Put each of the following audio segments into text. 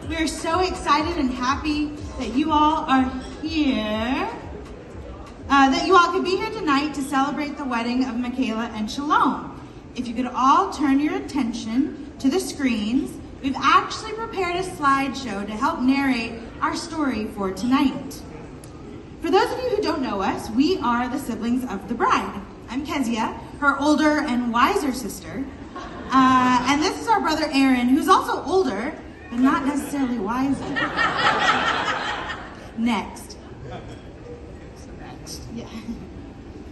We are so excited and happy that you all are here, that you all could be here tonight to celebrate the wedding of Mikhaila and Shalom. If you could all turn your attention to the screens, we've actually prepared a slideshow to help narrate our story for tonight. For those of you who don't know us, we are the siblings of the bride. I'm Kezia, her older and wiser sister. And this is our brother Aaron, who's also older, but not necessarily wiser. Next.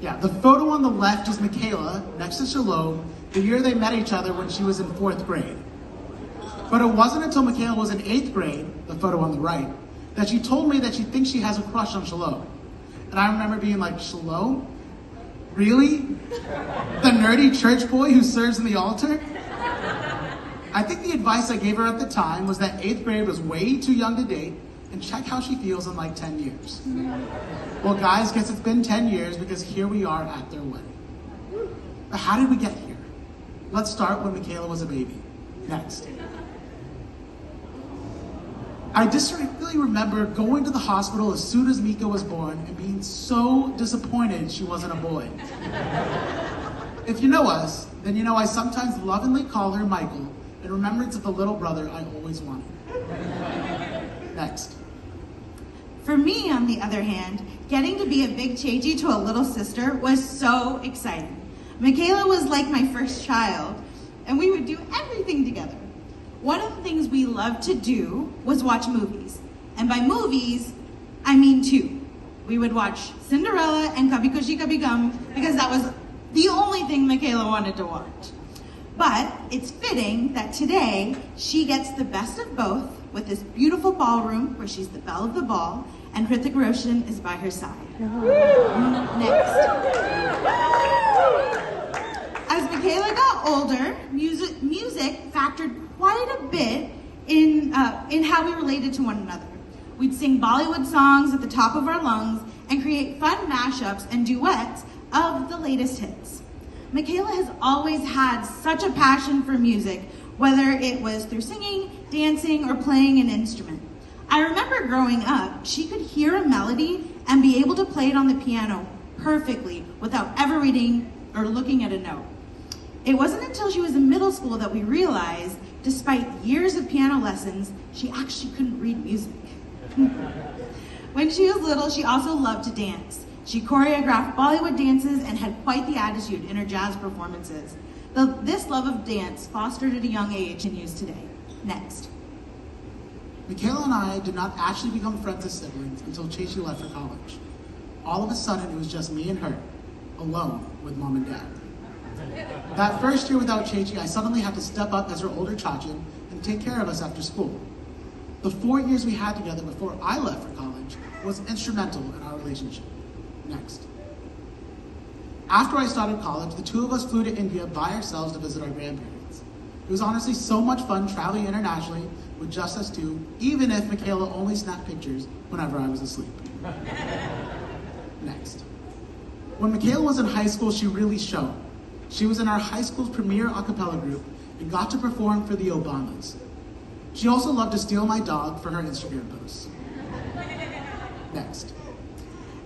Yeah, the photo on the left is Mikhaila next to Shalom, the year they met each other when she was in 4th grade. But it wasn't until Mikhaila was in 8th grade, the photo on the right, that she told me that she thinks she has a crush on Shalom. And I remember being like, Shalom? Really? The nerdy church boy who serves in the altar? I think the advice I gave her at the time was that 8th grade was way too young to date, and check how she feels in like 10 years. Well, guys, guess it's been 10 years because here we are at their wedding. But how did we get here? Let's start when Mikhaila was a baby. Next. I distinctly remember going to the hospital as soon as Mika was born and being so disappointed she wasn't a boy. If you know us, then you know I sometimes lovingly call her Michael in remembrance of the little brother I always wanted. Next. For me, on the other hand, getting to be a big Chechi to a little sister was so exciting. Mikhaila was like my first child, and we would do everything together. One of the things we loved to do was watch movies. And by movies, I mean two. We would watch Cinderella and Kabhi Khushi Kabhie Gham because that was the only thing Mikhaila wanted to watch. But it's fitting that today she gets the best of both with this beautiful ballroom where she's the belle of the ball and Hrithik Roshan is by her side. Next. As Mikhaila got older, music factored quite a bit in how we related to one another. We'd sing Bollywood songs at the top of our lungs and create fun mashups and duets of the latest hits. Mikhaila has always had such a passion for music, whether it was through singing, dancing, or playing an instrument. I remember growing up, she could hear a melody and be able to play it on the piano perfectly without ever reading or looking at a note. It wasn't until she was in middle school that we realized, despite years of piano lessons, she actually couldn't read music. When she was little, she also loved to dance. She choreographed Bollywood dances and had quite the attitude in her jazz performances. This love of dance, fostered at a young age, continues today. Next. Mikhaila and I did not actually become friends as siblings until Chechi left for college. All of a sudden, it was just me and her, alone with mom and dad. That first year without Chechi, I suddenly had to step up as her older chachin and take care of us after school. The 4 years we had together before I left for college was instrumental in our relationship. Next. After I started college, the two of us flew to India by ourselves to visit our grandparents. It was honestly so much fun traveling internationally with just us two, even if Mikhaila only snapped pictures whenever I was asleep. Next. When Mikhaila was in high school, she really shone. She was in our high school's premier a cappella group and got to perform for the Obamas. She also loved to steal my dog for her Instagram posts. Next.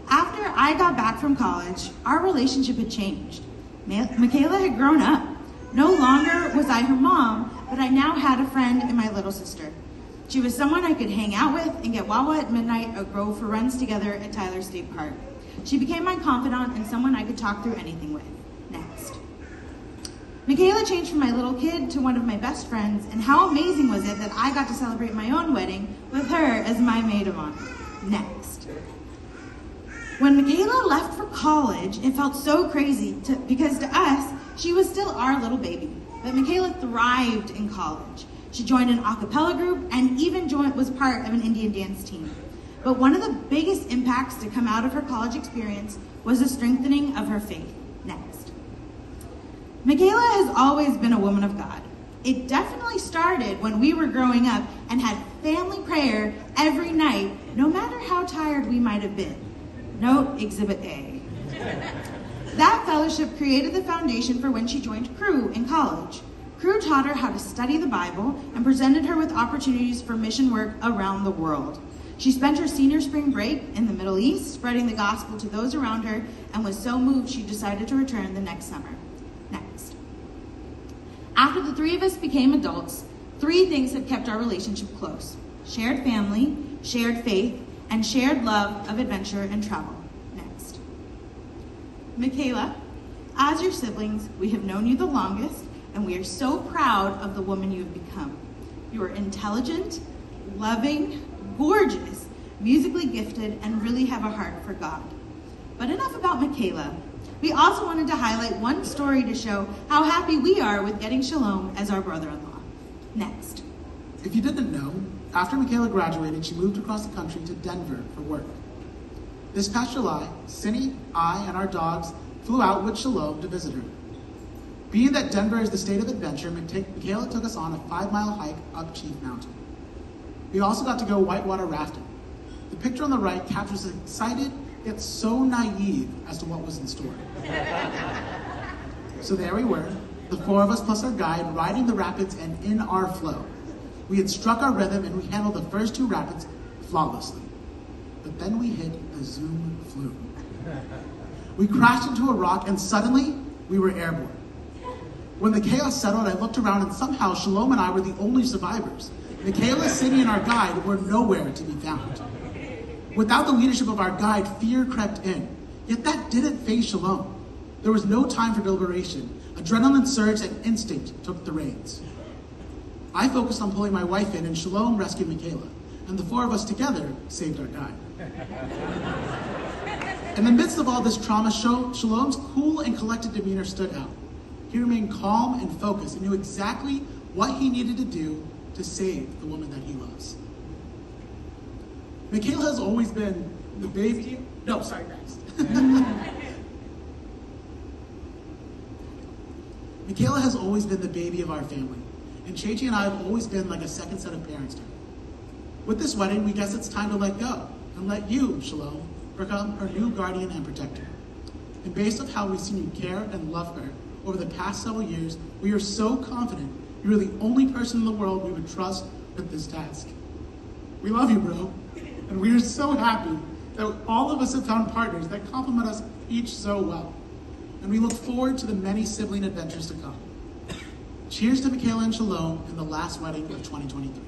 After I got back from college, our relationship had changed. Mikhaila had grown up. No longer was I her mom, but I now had a friend in my little sister. She was someone I could hang out with and get wawa at midnight or go for runs together at Tyler State Park. She became my confidant and someone I could talk through anything with. Next. Mikhaila changed from my little kid to one of my best friends, and how amazing was it that I got to celebrate my own wedding with her as my maid of honor. Next. When Mikhaila left for college, it felt so crazy because to us, she was still our little baby. But Mikhaila thrived in college. She joined an a cappella group and even was part of an Indian dance team. But one of the biggest impacts to come out of her college experience was the strengthening of her faith. Next. Mikhaila has always been a woman of God. It definitely started when we were growing up and had family prayer every night, no matter how tired we might have been. Note Exhibit A. That fellowship created the foundation for when she joined Crew in college. Crew taught her how to study the Bible and presented her with opportunities for mission work around the world. She spent her senior spring break in the Middle East, spreading the gospel to those around her, and was so moved she decided to return the next summer. Next. After the three of us became adults, three things had kept our relationship close: shared family, shared faith, and shared love of adventure and travel. Next. Mikhaila, as your siblings, we have known you the longest, and we are so proud of the woman you have become. You are intelligent, loving, gorgeous, musically gifted, and really have a heart for God. But enough about Mikhaila. We also wanted to highlight one story to show how happy we are with getting Shalom as our brother-in-law. Next. If you didn't know, after Mikhaila graduated, she moved across the country to Denver for work. This past July, Cindy, I, and our dogs flew out with Shalom to visit her. Being that Denver is the state of adventure, Mikhaila took us on a 5-mile hike up Chief Mountain. We also got to go whitewater rafting. The picture on the right captures us excited, yet so naive as to what was in store. So there we were, the four of us plus our guide, riding the rapids and in our flow. We had struck our rhythm and we handled the first 2 rapids flawlessly. But then we hit a Zoom flume. We crashed into a rock and suddenly we were airborne. When the chaos settled, I looked around and somehow Shalom and I were the only survivors. Mikhaila, Cindy, and our guide were nowhere to be found. Without the leadership of our guide, fear crept in. Yet that didn't faze Shalom. There was no time for deliberation. Adrenaline surged and instinct took the reins. I focused on pulling my wife in and Shalom rescued Mikhaila. And the 4 of us together saved our guide. In the midst of all this trauma, Shalom's cool and collected demeanor stood out. He remained calm and focused and knew exactly what he needed to do to save the woman that he loves. Mikhaila has always been the baby. No, sorry, next. Mikhaila has always been the baby of our family, and Chechi and I have always been like a second set of parents to her. With this wedding, we guess it's time to let go and let you, Shalom, become her new guardian and protector. And based on how we've seen you care and love her over the past several years, we are so confident you're the only person in the world we would trust with this task. We love you, bro. And we are so happy that all of us have found partners that complement us each so well. And we look forward to the many sibling adventures to come. Cheers to Mikhaila and Shalom in the last wedding of 2023.